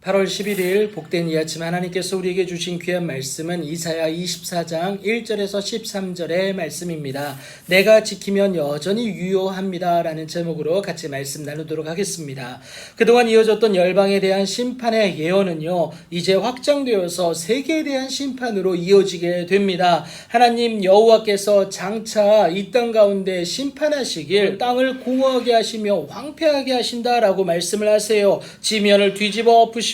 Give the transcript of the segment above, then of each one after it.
8월 11일 복된 이 아침 하나님께서 우리에게 주신 귀한 말씀은 이사야 24장 1절에서 13절의 말씀입니다. 내가 지키면 여전히 유효합니다 라는 제목으로 같이 말씀 나누도록 하겠습니다. 그동안 이어졌던 열방에 대한 심판의 예언은요, 이제 확장되어서 세계에 대한 심판으로 이어지게 됩니다. 하나님 여호와께서 장차 이 땅 가운데 심판하시길 땅을 공허하게 하시며 황폐하게 하신다라고 말씀을 하세요. 지면을 뒤집어 엎으시고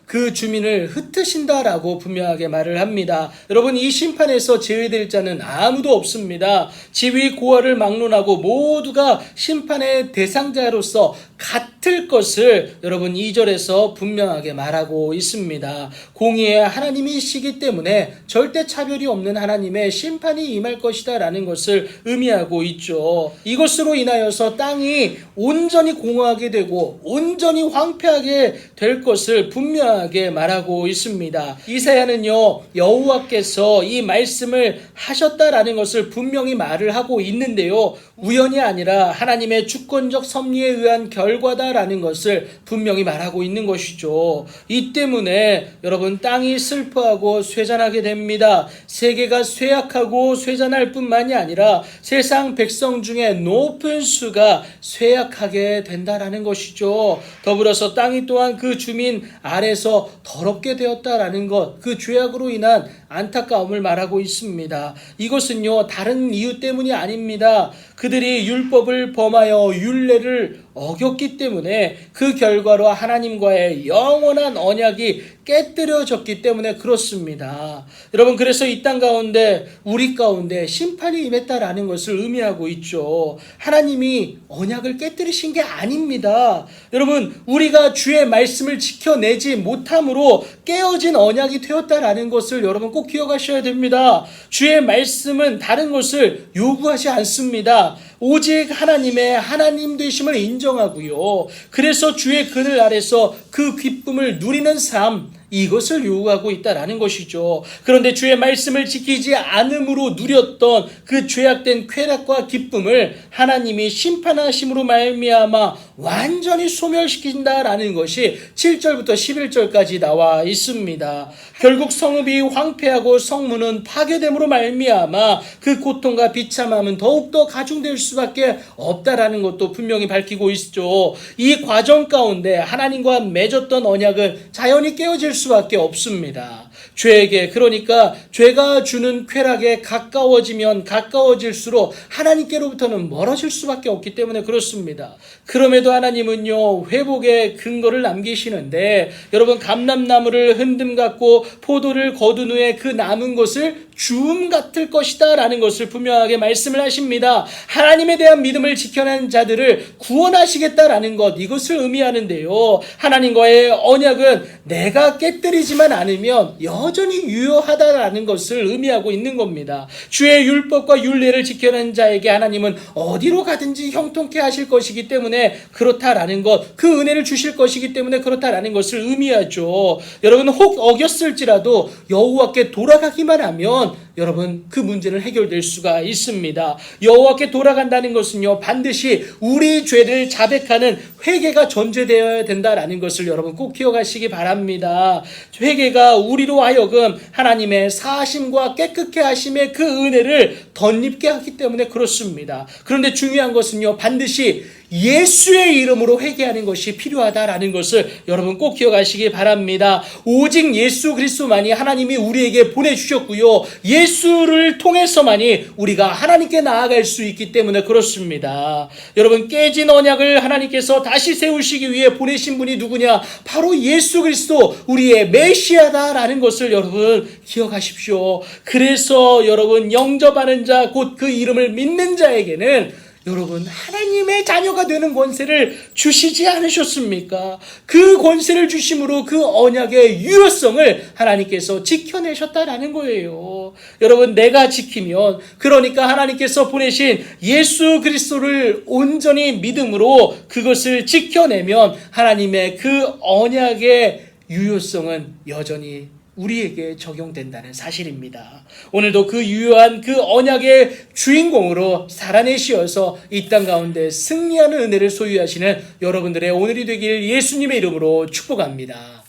그 주민을 흩으신다라고 분명하게 말을 합니다. 여러분, 이 심판에서 제외될 자는 아무도 없습니다. 지위 고하를 막론하고 모두가 심판의 대상자로서 같을 것을 여러분 2절에서 분명하게 말하고 있습니다. 공의의 하나님이시기 때문에 절대 차별이 없는 하나님의 심판이 임할 것이다 라는 것을 의미하고 있죠. 이것으로 인하여서 땅이 온전히 공허하게 되고 온전히 황폐하게 될 것을 분명하게 말하고 있습니다. 이사야는요, 여호와께서 이 말씀을 하셨다라는 것을 분명히 말을 하고 있는데요, 우연이 아니라 하나님의 주권적 섭리에 의한 결과다라는 것을 분명히 말하고 있는 것이죠. 이 때문에 여러분, 땅이 슬퍼하고 쇠잔하게 됩니다. 세계가 쇠약하고 쇠잔할 뿐만이 아니라 세상 백성 중에 높은 수가 쇠약하게 된다라는 것이죠. 더불어서 땅이 또한 그 주민 아래서 더럽게 되었다라는 것, 그 죄악으로 인한 안타까움을 말하고 있습니다. 이것은요, 다른 이유 때문이 아닙니다. 그들이 율법을 범하여 율례를 어겼기 때문에 그 결과로 하나님과의 영원한 언약이 깨뜨려졌기 때문에 그렇습니다. 여러분, 그래서 이 땅 가운데 우리 가운데 심판이 임했다라는 것을 의미하고 있죠. 하나님이 언약을 깨뜨리신 게 아닙니다. 여러분, 우리가 주의 말씀을 지켜내지 못함으로 깨어진 언약이 되었다라는 것을 여러분 꼭 기억하셔야 됩니다. 주의 말씀은 다른 것을 요구하지 않습니다. 오직 하나님의 하나님 되심을 인정하고요, 그래서 주의 그늘 아래서 그 기쁨을 누리는 삶, 이것을 요구하고 있다라는 것이죠. 그런데 주의 말씀을 지키지 않음으로 누렸던 그 죄악된 쾌락과 기쁨을 하나님이 심판하심으로 말미암아 완전히 소멸시킨다라는 것이 7절부터 11절까지 나와 있습니다. 결국 성읍이 황폐하고 성문은 파괴됨으로 말미암아 그 고통과 비참함은 더욱더 가중될 수밖에 없다라는 것도 분명히 밝히고 있죠. 이 과정 가운데 하나님과 맺었던 언약은 자연히 깨어질 수밖에 없습니다. 죄에게, 그러니까 죄가 주는 쾌락에 가까워지면 가까워질수록 하나님께로부터는 멀어질 수밖에 없기 때문에 그렇습니다. 그럼에도 하나님은요, 회복의 근거를 남기시는데, 여러분, 감람나무를 흔듦 같고 포도를 거둔 후에 그 남은 것을 주움 같을 것이다 라는 것을 분명하게 말씀을 하십니다. 하나님에 대한 믿음을 지켜낸 자들을 구원하시겠다라는 것, 이것을 의미하는데요, 하나님과의 언약은 내가 깨뜨리지만 않으면 여전히 유효하다라는 것을 의미하고 있는 겁니다. 주의 율법과 율례를 지켜낸 자에게 하나님은 어디로 가든지 형통케 하실 것이기 때문에 그렇다라는 것, 그 은혜를 주실 것이기 때문에 그렇다라는 것을 의미하죠. 여러분, 혹 어겼을지라도 여호와께 돌아가기만 하면 여러분, 그 문제는 해결될 수가 있습니다. 여호와께 돌아간다는 것은요, 반드시 우리 죄를 자백하는 회개가 전제되어야 된다라는 것을 여러분 꼭 기억하시기 바랍니다. 회개가 우리로 하여금 하나님의 사하심과 깨끗게 하심의 그 은혜를 덧입게 하기 때문에 그렇습니다. 그런데 중요한 것은요, 반드시 예수의 이름으로 회개하는 것이 필요하다라는 것을 여러분 꼭 기억하시기 바랍니다. 오직 예수 그리스도만이 하나님이 우리에게 보내주셨고요, 예수를 통해서만이 우리가 하나님께 나아갈 수 있기 때문에 그렇습니다. 여러분, 깨진 언약을 하나님께서 다시 세우시기 위해 보내신 분이 누구냐? 바로 예수 그리스도, 우리의 메시아다라는 것을 여러분 기억하십시오. 그래서 여러분, 영접하는 자, 곧 그 이름을 믿는 자에게는 여러분, 하나님의 자녀가 되는 권세를 주시지 않으셨습니까? 그 권세를 주심으로 그 언약의 유효성을 하나님께서 지켜내셨다라는 거예요. 여러분, 내가 지키면, 그러니까 하나님께서 보내신 예수 그리스도를 온전히 믿음으로 그것을 지켜내면 하나님의 그 언약의 유효성은 여전히 우리에게 적용된다는 사실입니다. 오늘도 그 유효한 그 언약의 주인공으로 살아내시어서 이 땅 가운데 승리하는 은혜를 소유하시는 여러분들의 오늘이 되길 예수님의 이름으로 축복합니다.